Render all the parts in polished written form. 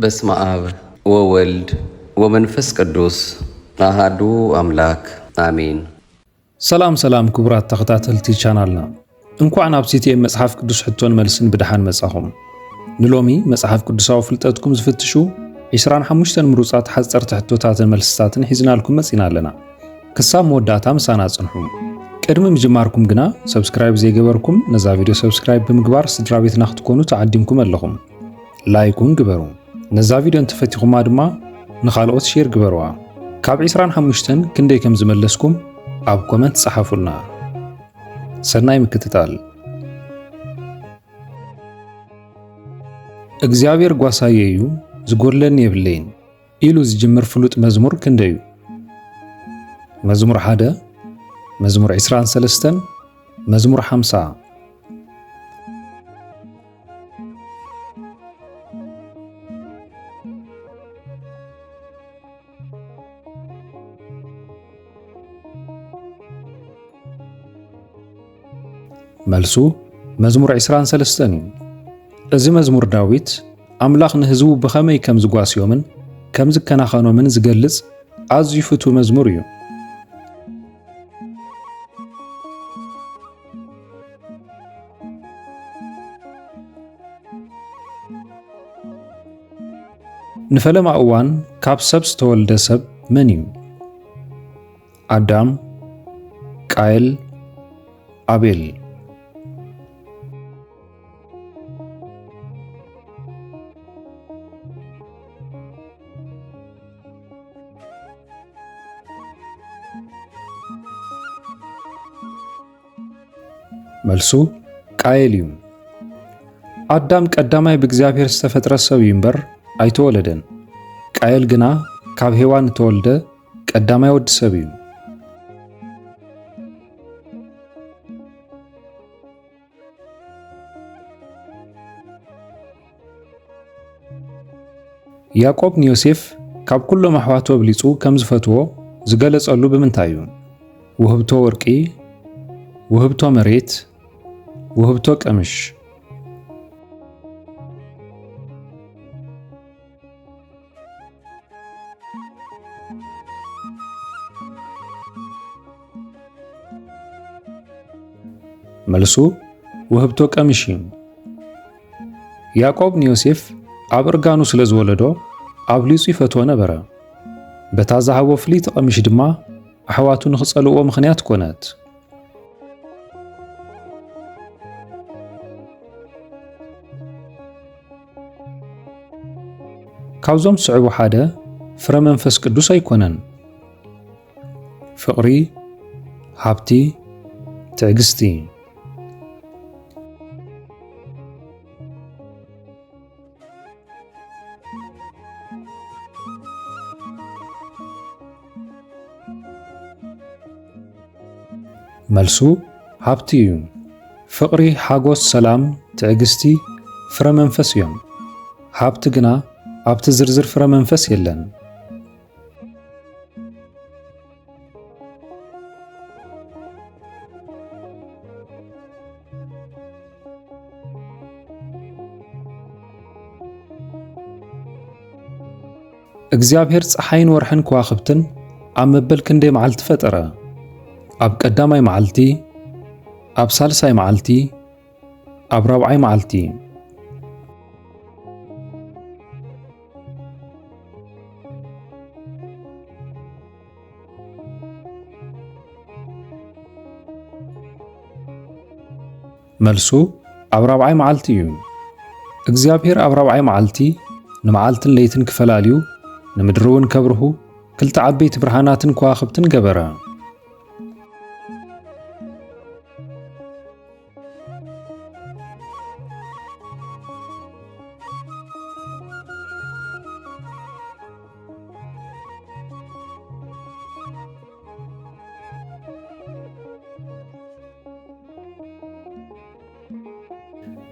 በስመ አብ ወወልድ ወመንፈስ ቅዱስ አሐዱ አምላክ አሜን። ሰላም ክቡራት ተኸታተልቲ ቻናልና እንኳን ኣብ ሲቲኤም መጽሓፍ ቅዱስ ሕቶን መልስን ብድሓን መጻኹም። ንሎሚ መጽሓፍ ቅዱሳዊ ፍልጠትኩም ዝፍትሹ 25 ምሩጻት ሓጸርቲ ሕቶታትን መልስታትን ሒዝናልኩም መጺና ኣለና። ክሳብ መወዳእታ ምሳና ጽንሑ። ቅድሚ ምጅማርኩም ግና ሰብስክራይብ ዘይገበርኩም ነዛ ቪድዮ ሰብስክራይብ ብምግባር ስድራ ቤትና ክትኮኑ ተዓዲምኩም ኣለኹም። ላይኩን ግበሩ። ነዛ ቪድዮ እንተፈቲኹማ ድማ ንኻልኦት ሼር ግበሩዋ። ካብ 25 ክንደይ ከም ዝመለስኩም ኣብ ኮመንት ጻሓፉልና። ሰናይ ምክትታል። እግዚአብሔር ጓሳየ እዩ ዝጎድለኒ የብለይን ኢሉ ዝጅምር ፍሉጥ መዝሙር ክንደይ እዩ? መዝሙር 1፣ መዝሙር 23፣ መዝሙር 50። መልሱ መዝሙር 23 እዩ። እዚ መዝሙር ዳዊት ኣምላኽ ንህዝቡ ብኸመይ ከም ዝጓስዮምን ከም ዝከናኸኖምን ዝገልጽ ኣዝዩ ፍቱው መዝሙር እዩ። ንፈለማ እዋን ካብ ሰብ ዝተወልደ ሰብ መን እዩ? ኣዳም፣ ቃየል፣ ኣቤል። መልሱ ቃየል እዩ። ኣዳም ቀዳማይ ብእግዚአብሔር ዝተፈጥረ ሰብ እዩ እምበር ኣይተወለደን። ቃየል ግና ካብ ሔዋን ተወልደ ቀዳማይ ወዲ ሰብ እዩ። ያዕቆብ ንዮሴፍ ካብ ኩሎም ኣሕዋቱ ኣብሊጹ ከም ዝፈትዎ ዝገለጸሉ ብምንታይ እዩ? ውህብቶ ወርቂ፣ ውህብቶ መሬት፣ ውህብቶ ቀምሽ። መልሱ ውህብቶ ቀምሽ እዩ። ያዕቆብ ንዮሴፍ ኣብ እርጋኑ ስለ ዝወለዶ ኣብሊጹ ይፈትዎ ነበረ። በታ ዝሃቦ ፍሊት ቀምሽ ድማ ኣሕዋቱ ንኽጸልዎ ምኽንያት ኮነት። ካብዞም ዝስዕቡ ሓደ ፍረ መንፈስ ቅዱስ ኣይኮነን። ፍቕሪ፣ ሃብቲ፣ ትዕግስቲ። መልሱ ሃብቲ እዩ። ፍቕሪ፣ ሓጎስ፣ ሰላም፣ ትዕግስቲ ፍረ መንፈስ እዮም። ሃብቲ ግና ኣብቲ ዝርዝር ፍረ መንፈስ የለን። እግዚአብሔር ፀሓይን ወርሕን ከዋኽብትን ኣብ መበል ክንደይ መዓልቲ ፈጠረ? ኣብ ቀዳማይ መዓልቲ፣ ኣብ ሳልሳይ መዓልቲ፣ ኣብ ራብዓይ መዓልቲ። መልሱ ኣብ ራብዓይ መዓልቲ እዩ። እግዚአብሔር ኣብ ራብዓይ መዓልቲ ንመዓልትን ለይትን ክፈላልዩ ንምድሪ እውን ከብርሁ ክልተ ዓበይቲ ብርሃናትን ከዋኽብትን ገበረ።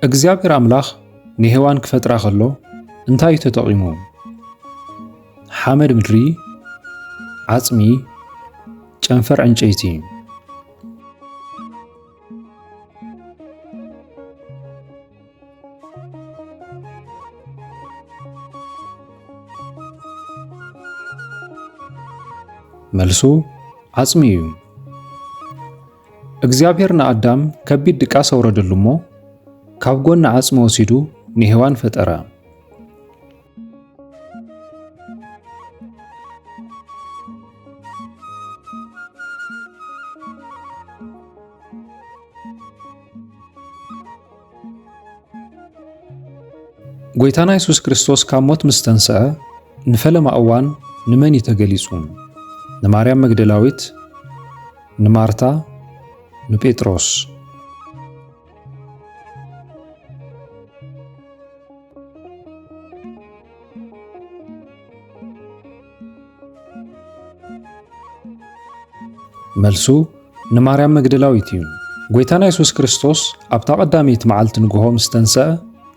እግዚአብሔር ኣምላኽ ንሔዋን ክፈጥራ ከሎ እንታይ ተጠቒሙ? ሓመድ ምድሪ፣ ዓጽሚ፣ ጨንፈር ዕንጨይቲ። መልሱ ዓጽሚ እዩ። እግዚአብሔር ንኣዳም ከቢድ ድቃስ ኣውረደሉ እሞ ካብ ጎኒ ዓጽሚ ወሲዱ ንሔዋን ፈጠረ። ጎይታና ኢየሱስ ክርስቶስ ካብ ሞት ምስ ተንሥአ ንፈለማ እዋን ንመን እዩ ተገሊጹ? ንማርያም መግደላዊት፣ ንማርታ፣ ንጴጥሮስ። መልሱ ንማርያም መግደላዊት እዩ። ጎይታና ኢየሱስ ክርስቶስ ኣብታ ቀዳሚት መዓልቲ ንግሆ ምስ ተንሥአ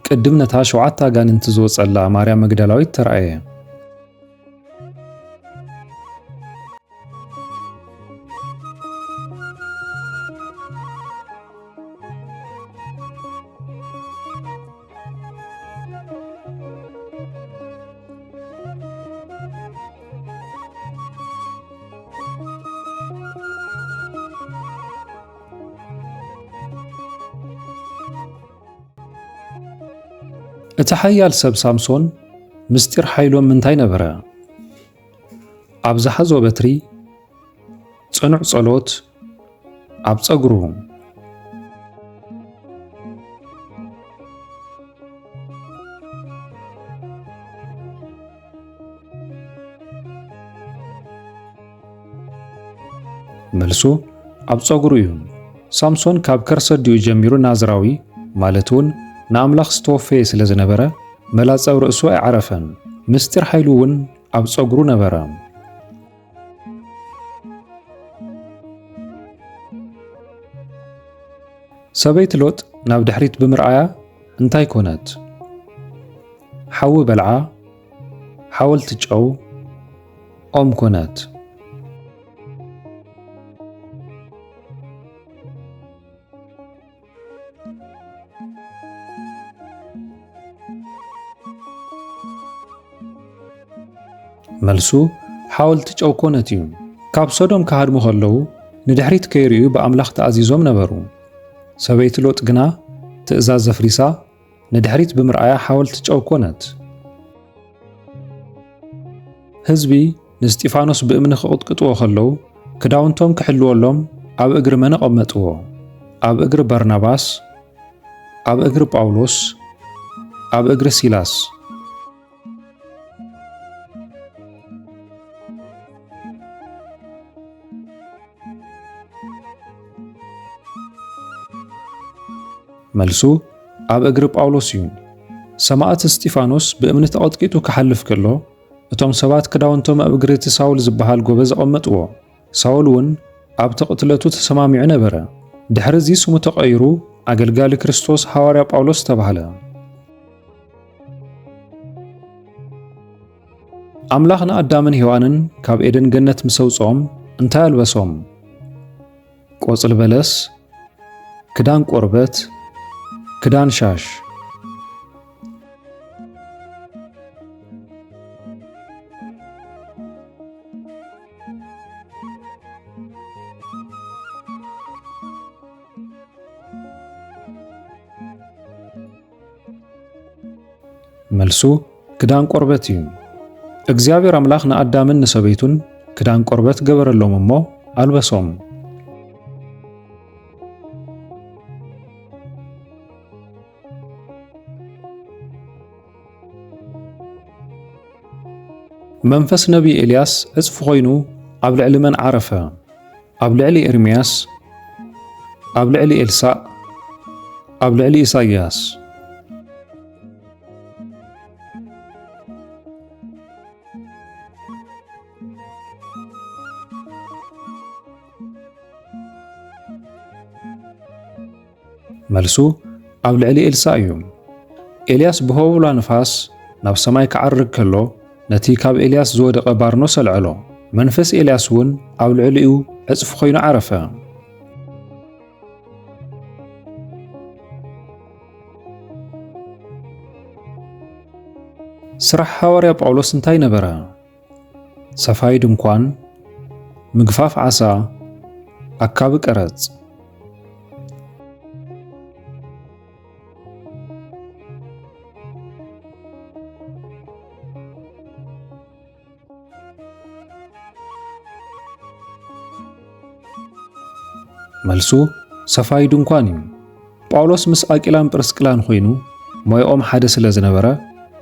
ቅድም ነታ 7 ኣጋንንቲ ዝወጸላ ማርያም መግደላዊት ተረኣየ። እቲ ሓያል ሰብ ሳምሶን ምስጢር ሓይሎም ምንታይ ነበረ? ኣብ ዝሓዞ በትሪ፣ ጽኑዕ ጸሎት፣ ኣብ ጸጉሩ። መልሱ ኣብ ጸጉሩ እዩ። ሳምሶን ካብ ከርሰ ዲኡ ጀሚሩ ናዝራዊ ማለት እውን ንኣምላኽ ዝተወፈየ ስለ ዝነበረ መላጽ ኣብ ርእሱ ኣይዓረፈን። ምስጢር ሓይሉ እውን ኣብ ጸጉሩ ነበረ። ሰበይቲ ሎጥ ናብ ድሕሪት ብምርኣያ እንታይ ኮነት? ሓዊ በልዓ፣ ሓወልቲ ጨው፣ ኦም ኮነት። መልሱ ሓወልቲ ጨው ኮነት እዩ። ካብ ሶዶም ካሃድሙ ከለዉ ንድሕሪት ከይርዩ ብኣምላኽ ተኣዚዞም ነበሩ። ሰበይቲ ሎጥ ግና ትእዛዝ ዘፍሪሳ ንድሕሪት ብምርኣያ ሓወልቲ ጨው ኮነት። ህዝቢ ንስጢፋኖስ ብእምኒ ክቕጥቅጥዎ ከለዉ ክዳውንቶም ክሕልወሎም ኣብ እግሪ መነ ቐመጥዎ? ኣብ እግሪ በርናባስ፣ ኣብ እግሪ ጳውሎስ፣ ኣብ እግሪ ሲላስ። መልሱ ኣብ እግሪ ጳውሎስ እዩ። ሰማዕቲ እስጢፋኖስ ብእምኒ ተቐጥቂጡ ክሓልፍ ከሎ እቶም ሰባት ክዳውንቶም ኣብ እግሪ እቲ ሳውል ዝበሃል ጎበዝ ኣቐመጥዎ። ሳውል እውን ኣብቲ ቅትለቱ ተሰማሚዑ ነበረ። ድሕሪ እዚ ስሙ ተቐይሩ ኣገልጋሊ ክርስቶስ ሐዋርያ ጳውሎስ ተባህለ። ኣምላኽ ንኣዳምን ሔዋንን ካብ ኤደን ገነት ምስ ኣውፅኦም እንታይ ኣልበሶም? ቆጽሊ በለስ፣ ክዳን ቆርበት፣ ክዳን ሻሽ። መልሱ ክዳን ቆርበት እዩ። እግዚአብሔር ኣምላኽ ንኣዳምን ንሰበይቱን ክዳን ቆርበት ገበረሎም እሞ ኣልበሶም። መንፈስ ነቢ ኤልያስ ዕጽፊ ኮይኑ ኣብ ልዕሊ መን ዓረፈ? ኣብ ልዕሊ ኤርምያስ፣ ኣብ ልዕሊ ኤልሳዕ፣ ኣብ ልዕሊ ኢሳይያስ። መልሱ ኣብ ልዕሊ ኤልሳዕ እዩ። ኤልያስ ብሆብላ ንፋስ ናብ ሰማይ ክዓርግ ከሎ ነቲ ካብ ኤልያስ ዝወደቐ ባርኖስ ኣልዕሎ። መንፈስ ኤልያስ እውን ኣብ ልዕሊኡ ዕጽፊ ኮይኑ ዓረፈ። ስራሕ ሐዋርያ ጳውሎስ እንታይ ነበረ? ሰፋይ ድንኳን፣ ምግፋፍ ዓሳ ኣካብ ቀረጽ መልሱ ሰፋይ ድንኳን እዩ። ጳውሎስ ምስ አቂላን ጵርስቅላን ኮይኑ ሞይኦም ሓደ ስለ ዝነበረ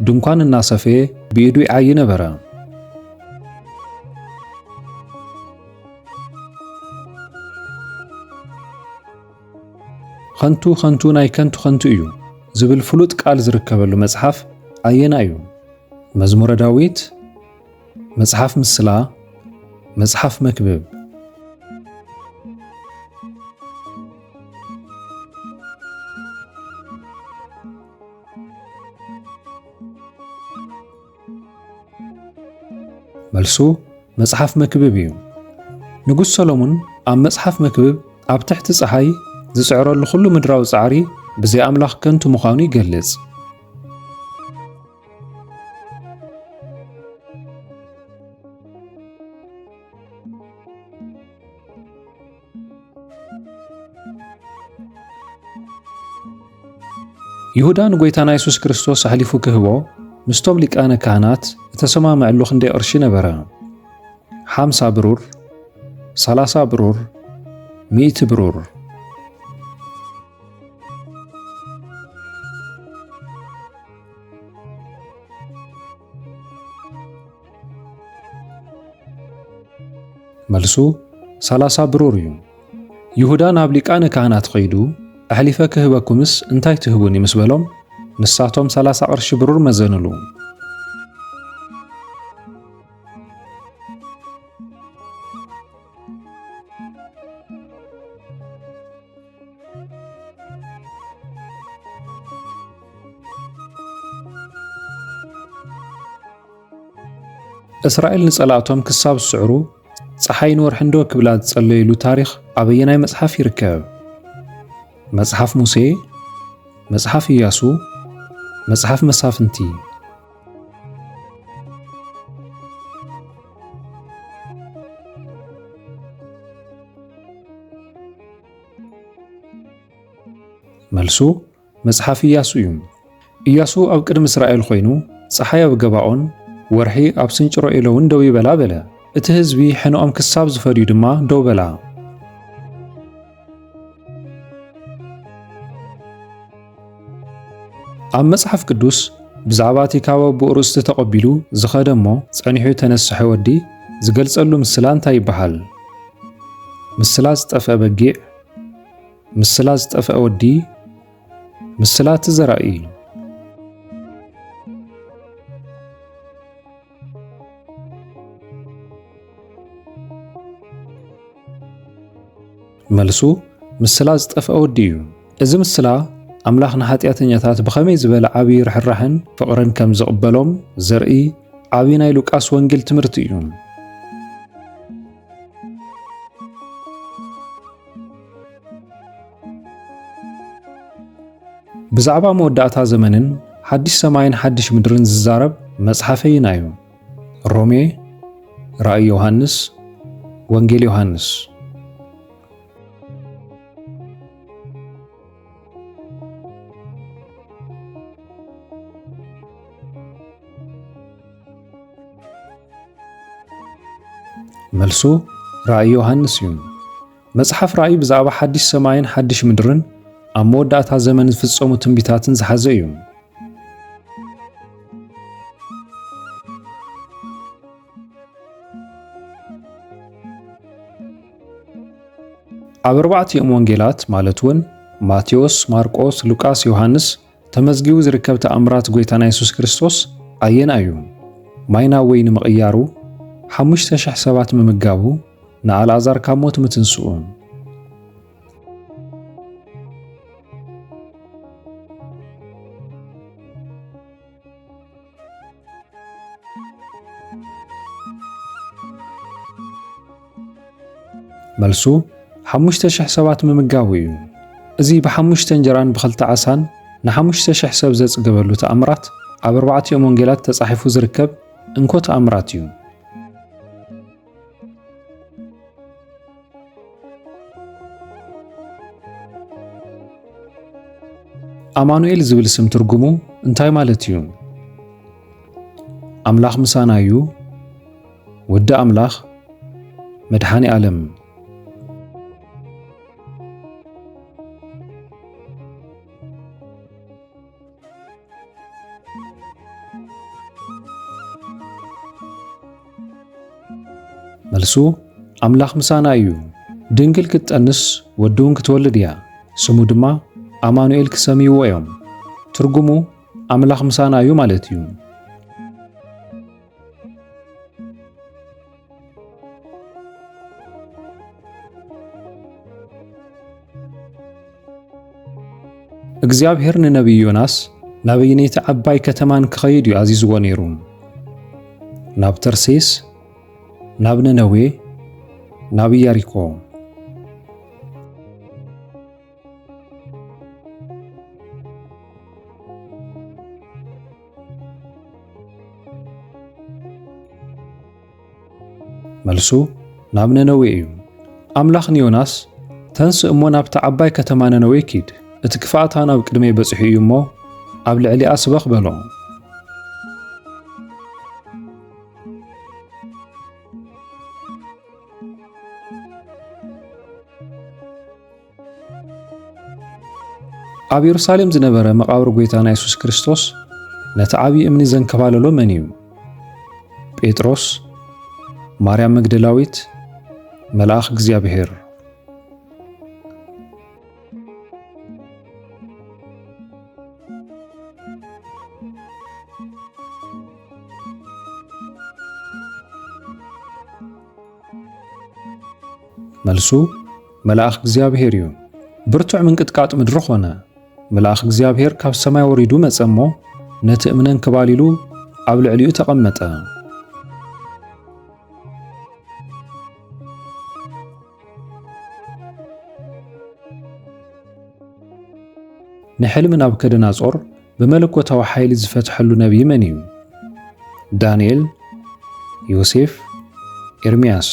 ድንኳን እናሰፈየ ብኢዱ ይዓይ ነበረ። ኸንቱ ኸንቱ ናይ ከንቱ ኸንቱ እዩ ዝብል ፍሉጥ ቃል ዝርከበሉ መጽሓፍ ኣየና እዩ? መዝሙረ ዳዊት፣ መጽሓፍ ምስላ፣ መጽሓፍ መክብብ። መልሱ መጽሓፍ መክብብ እዩ። ንጉስ ሰሎሞን ኣብ መጽሓፍ መክብብ ኣብ ትሕቲ ፀሓይ ዝስዕረሉ ኩሉ ምድራዊ ጻዕሪ ብዘይ ኣምላኽ ከንቱ ምዃኑ ይገልጽ። ይሁዳ ንጎይታና ኢየሱስ ክርስቶስ ኣሕሊፉ ክህቦ ምስቶም ሊቃነ ካህናት እተሰማምዕሉ ክንደይ ቅርሺ ነበረ? 50 ብሩር፣ 30 ብሩር፣ 100 ብሩር። መልሱ 30 ብሩር እዩ። ይሁዳ ናብ ሊቃነ ካህናት ኸይዱ ኣሕሊፈ ክህበኩምስ እንታይ ትህቡን ምስ በሎም ንሳቶም 30 ቅርሺ ብሩር መዘንሉ። እስራኤል ንጸላእቶም ክሳብ ዝስዕሩ ፀሓይ ንወርሕን ዶ ክብላ ዝጸለይሉ ታሪኽ ኣበየናይ መጽሓፍ ይርከብ? መጽሓፍ ሙሴ፣ መጽሓፍ ኢያሱ፣ መጽሓፍ መሳፍንቲ። መልሱ መጽሓፍ ኢያሱ እዩ። ኢያሱ ኣብ ቅድሚ እስራኤል ኮይኑ ፀሓይ ኣብ ገባኦን ወርሒ ኣብ ስንጭሮ ኢሎውን ደው ይበላ በለ። እቲ ህዝቢ ሕንኦም ክሳብ ዝፈድዩ ድማ ደው በላ። ኣብ መጽሓፍ ቅዱስ ብዛዕባ እቲ ካብ ኣቦኡ ርእስቲ ተቐቢሉ ዝኸደ እሞ ጸኒሑ ተነስሐ ወዲ ዝገልጸሉ ምስላ እንታይ ይበሃል? ምስላ ዝጠፍአ በጊዕ፣ ምስላ ዝጠፍአ ወዲ፣ ምስላ እቲ ዘራኢ። መልሱ ምስላ ዝጠፍአ ወዲ እዩ። እዚ ምስላ ኣምላኽ ንኃጢአተኛታት ብኸመይ ዝበለ ዓብዪ ርሕራሕን ፍቕርን ከም ዝቕበሎም ዘርኢ ዓብዪ ናይ ሉቃስ ወንጌል ትምህርቲ እዩ። ብዛዕባ መወዳእታ ዘመንን ሓድሽ ሰማይን ሓድሽ ምድርን ዝዛረብ መጽሓፈ ኢና እዩ። ሮሜ፣ ራእይ ዮሐንስ፣ ወንጌል ዮሐንስ። መልሱ ራእይ ዮሐንስ እዩ። መጽሓፍ ራእይ ብዛዕባ ሓድሽ ሰማይን ሓድሽ ምድርን ኣብ መወዳእታ ዘመን ዝፍጸሙ ትንቢታትን ዝሓዘ እዩ። ኣብ ኣርባዕቲኦም ወንጌላት ማለት እውን ማቴዎስ፣ ማርቆስ፣ ሉቃስ፣ ዮሐንስ ተመዝጊቡ ዝርከብ ተኣምራት ጎይታና ኢየሱስ ክርስቶስ ኣየና እዩ? ማይ ናብ ወይኒ ምቕያሩ፣ 5,000 ሰባት ምምጋቡ፣ ንኣልዓዛር ካብ ሞት ምትንስኡ። መልሱ 5,000 ሰባት ምምጋቡ እዩ። እዚ ብ5 እንጀራን ብ2 ዓሳን ን5,000 ሰብ ዘጽገበሉ ተኣምራት ኣብ ኣርባዕቲኦም ወንጌላት ተጻሒፉ ዝርከብ እንኮ ተኣምራት እዩ። አማኑኤል ዝብል ስም ትርጉሙ እንታይ ማለት እዩ? አምላኽ ምሳና እዩ፣ ወዲ አምላኽ፣ መድኃኔ ዓለም። መልሱ አምላኽ ምሳና እዩ። ድንግል ክትጠንስ ወድውን ክትወልድ እያ። ስሙ ድማ አማኑኤል ክሰምይዎ እዮም። ትርጉሙ አምላኽ ምሳና እዩ ማለት እዩ። እግዚአብሔር ንነቢይ ዮናስ ናብ የነይቲ ዓባይ ከተማን ክኸይድ እዩ አዚዝዎ ነይሩ። ናብ ተርሴስ፣ ናብ ነነዌ፣ ናብ ኢያሪኮ። መልሱ ናብ ነነዌ እዩ። አምላኽ ንዮናስ ተንስእ እሞ ናብታ ዓባይ ከተማ ነነዌ ኪድ፣ እቲ ክፍኣታ ናብ ቅድሜ በፂሑ እዩ እሞ ኣብ ልዕሊኣ ስበኽ በሎ። ኣብ ኢየሩሳሌም ዝነበረ መቃብር ጎይታና ኢየሱስ ክርስቶስ ነቲ ዓብዪ እምኒ ዘንከባለሎ መን እዩ? ጴጥሮስ፣ ማርያም መግደላዊት፣ መልአኽ እግዚአብሔር። መልሱ መልአኽ እግዚአብሔር እዩ። ብርቱዕ ምንቅጥቃጥ ምድሪ ኾነ። መልአኽ እግዚአብሔር ካብ ሰማይ ወሪዱ መጸ እሞ ነቲ እምነ እንከባሊሉ ኣብ ልዕሊኡ ተቐመጠ። ንሕልሚ ናቡከደነፆር ብመለኮታዊ ሓይሊ ዝፈትሐሉ ነቢይ መን እዩ? ዳንኤል፣ ዮሴፍ፣ ኤርምያስ።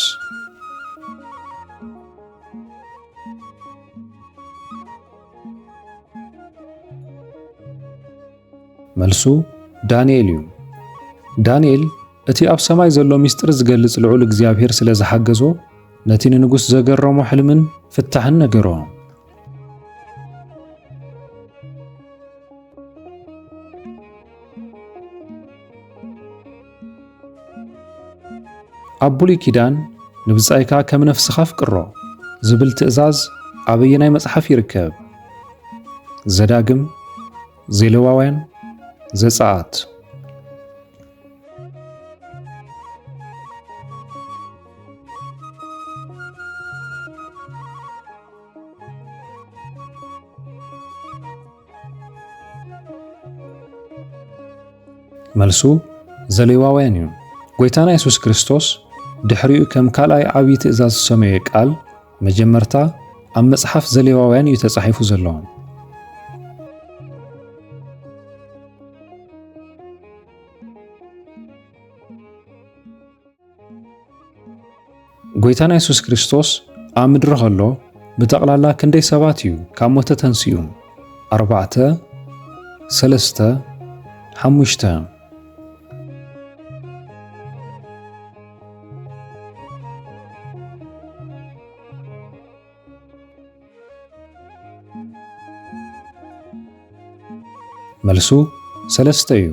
መልሱ ዳንኤል እዩ። ዳንኤል እቲ ኣብ ሰማይ ዘሎ ምስጢር ዝገልጽ ልዑል እግዚአብሔር ስለ ዝሓገዞ ነቲ ንንጉሥ ዘገረሞ ሕልምን ፍታሕን ነገሮ። ኣብ ብሉይ ኪዳን ንብጻይካ ከም ነፍስኻ ፍቅሮ ዝብል ትእዛዝ ኣብ ኣየናይ መጽሓፍ ይርከብ? ዘዳግም፣ ዘሌዋውያን፣ ዘጸአት። መልሱ ዘሌዋውያን እዩ። ጎይታና ኢየሱስ ክርስቶስ ድሕሪኡ ከም ካልኣይ ዓብዪ ትእዛዝ ዝሰመየ ቃል መጀመርታ ኣብ መጽሓፍ ዘሌዋውያን እዩ ተጻሒፉ ዘሎ። ጎይታና ኢየሱስ ክርስቶስ ኣብ ምድሪ ኸሎ ብጠቕላላ ክንደይ ሰባት እዩ ካብ ሞተ ተንስኡ? 4፣ 3፣ 5። መልሱ 3 እዩ።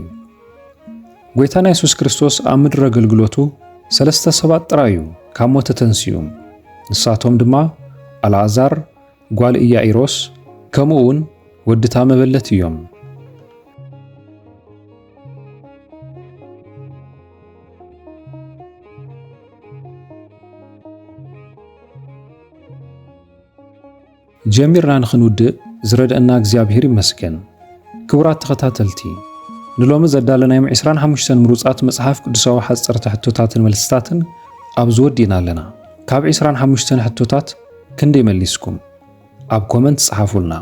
ጎይታና ኢየሱስ ክርስቶስ ኣብ ምድሪ ኣገልግሎቱ 3 ሰባት ጥራይ እዩ ካብ ሞተ ተንስኡ። ንሳቶም ድማ አልዓዛር፣ ጓል ኢያኢሮስ፣ ከምኡውን ወድታ መበለት እዮም። ጀሚርና ንኽንውድእ ዝረድአና እግዚአብሔር ይመስገን። ክቡራት ተኸታተልቲ ንሎሚ ዘዳለናዮም 25 ምሩፃት መጽሓፍ ቅዱሳዊ ሓፀርቲ ሕቶታትን መልስታትን ኣብ ዝወዲና ኣለና። ካብ 25 ሕቶታት ክንደይ መሊስኩም? ኣብ ኮመንት ጽሓፉልና።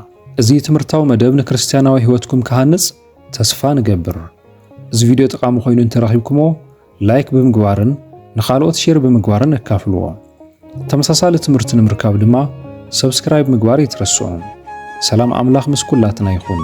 እዚ ትምህርታዊ መደብ ንክርስቲያናዊ ህይወትኩም ክሃንጽ ተስፋ ንገብር። እዚ ቪድዮ ጠቃሚ ኮይኑ እንተረኺብኩሞ ላይክ ብምግባርን ንኻልኦት ሼር ብምግባርን እካፍልዎ። ተመሳሳሊ ትምህርቲ ንምርካብ ድማ ሰብስክራይብ ምግባር ይትረስዑ። ሰላም ኣምላኽ ምስ ኩላትና ይኹን።